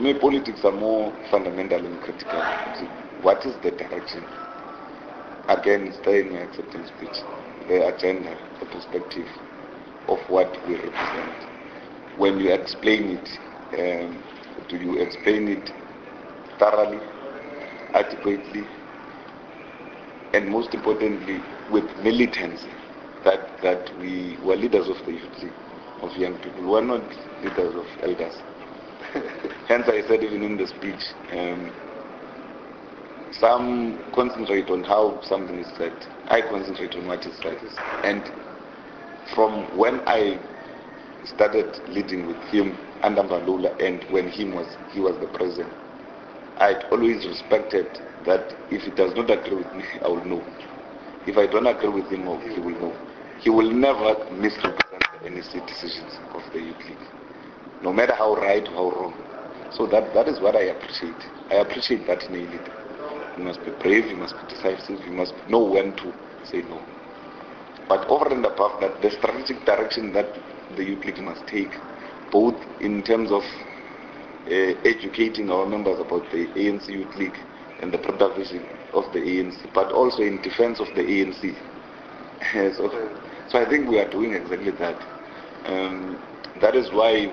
To me, politics are more fundamental and critical. What is the direction? Again, it's there in my acceptance speech. The agenda, the perspective of what we represent. When you explain it, do you explain it thoroughly, adequately, and most importantly, with militancy, that we were leaders of the youth league, of young people. We are not leaders of elders. Hence I said even in the speech, some concentrate on how something is said. I concentrate on what is said. And from when I started leading with him under Mbalula, and when he was the president, I'd always respected that if he does not agree with me, I will know. If I don't agree with him, he will know. He will never misrepresent the NEC decisions of the youth league, no matter how right or how wrong. So that is what I appreciate. I appreciate that in a leader. You must be brave, you must be decisive, you must know when to say no. But over and above that, the strategic direction that the youth league must take, both in terms of educating our members about the ANC Youth League and the preservation of the ANC, but also in defense of the ANC. So I think we are doing exactly that. That is why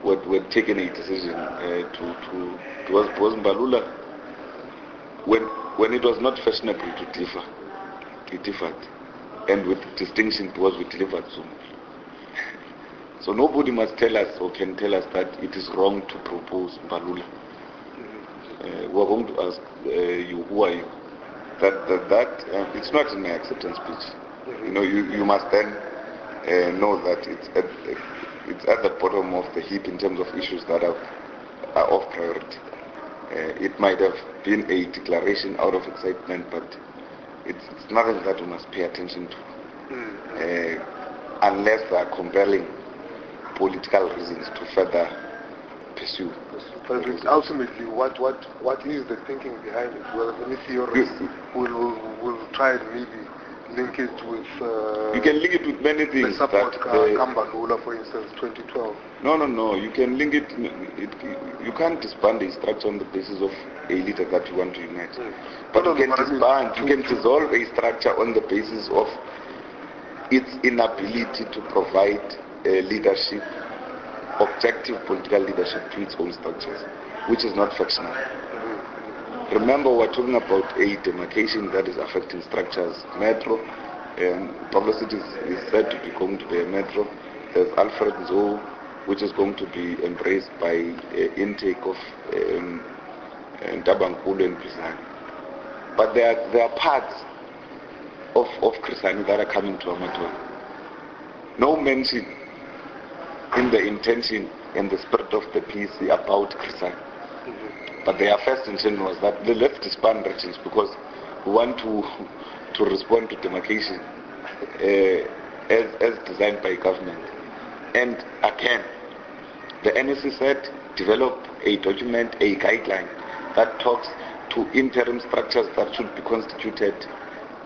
we're taking a decision towards Mbalula. When it was not fashionable to differ, we differed, and with distinction towards we delivered soon. So nobody must tell us or can tell us that it is wrong to propose Mbalula. We are going to ask you, who are you? That it's not in my acceptance speech. You know, you must then know that it's at the bottom of the heap in terms of issues that are of priority. It might have been a declaration out of excitement, but it's nothing that we must pay attention to, unless there are compelling political reasons to further pursue. But ultimately, what is the thinking behind it? Well, let me see your we'll try and maybe link it with... you can link it with many things. The support Mbalula, for instance, 2012. No. You can link it, you can't disband a structure on the basis of a leader that you want to unite. But you can dissolve a structure on the basis of its inability to provide leadership, objective political leadership to its own structures, which is not factional. Remember, we're talking about a demarcation that is affecting structures. Metro, publicity is said to be going to be a metro. There's Alfred Nzo, which is going to be embraced by intake of Ntabankulu and Krisani. But there are parts of Krisani that are coming to Amatua. No mention in the intention and the spirit of the piece about Krisani. But their first intention was that let's disband regions because we want to respond to demarcation as designed by government. And again, the NEC said develop a document, a guideline that talks to interim structures that should be constituted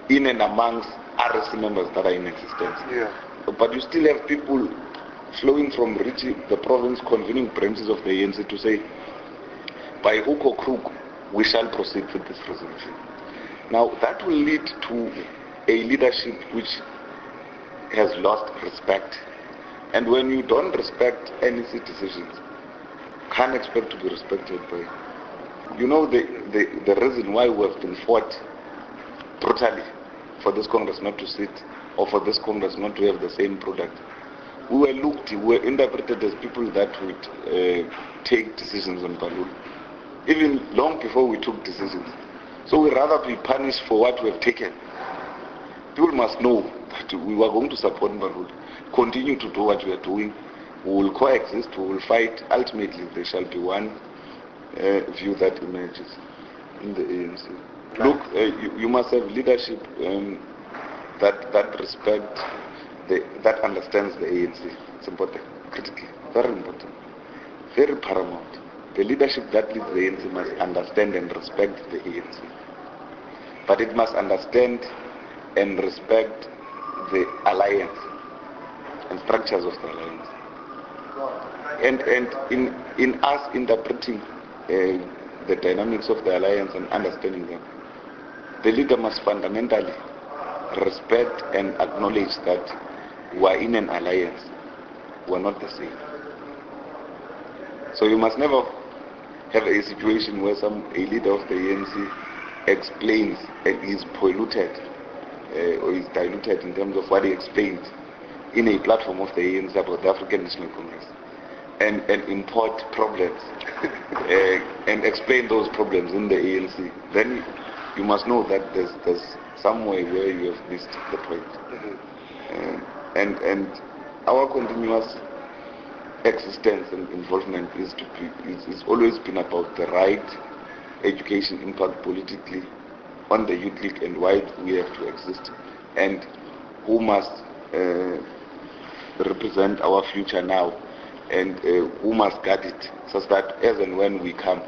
in and amongst RSC members that are in existence. Yeah. But you still have people flowing from the province, convening branches of the ANC to say, by hook or crook, we shall proceed with this resolution. Now, that will lead to a leadership which has lost respect. And when you don't respect NEC decisions, can't expect to be respected by. You know the reason why we have been fought brutally for this Congress not to sit, or for this Congress not to have the same product. We were interpreted as people that would take decisions on Mbalula, even long before we took decisions. So we'd rather be punished for what we have taken. People must know that we were going to support Mbalula, continue to do what we are doing. We will coexist, we will fight. Ultimately, there shall be one view that emerges in the ANC. Look, you must have leadership that respect, that understands the ANC. It's important, critically, very important, very paramount. The leadership that leads the ANC must understand and respect the ANC. But it must understand and respect the alliance and structures of the alliance. And in us interpreting the dynamics of the alliance and understanding them, the leader must fundamentally respect and acknowledge that we are in an alliance. We are not the same. So you must never have a situation where a leader of the ANC explains and is polluted or is diluted in terms of what he explains in a platform of the ANC about the African National Congress, and import problems and explain those problems in the ANC. Then you must know that there's somewhere where you have missed the point. And our continuous existence and involvement is always been about the right education impact politically on the youth league and why we have to exist, and who must represent our future now, and who must guard it, so that as and when we come,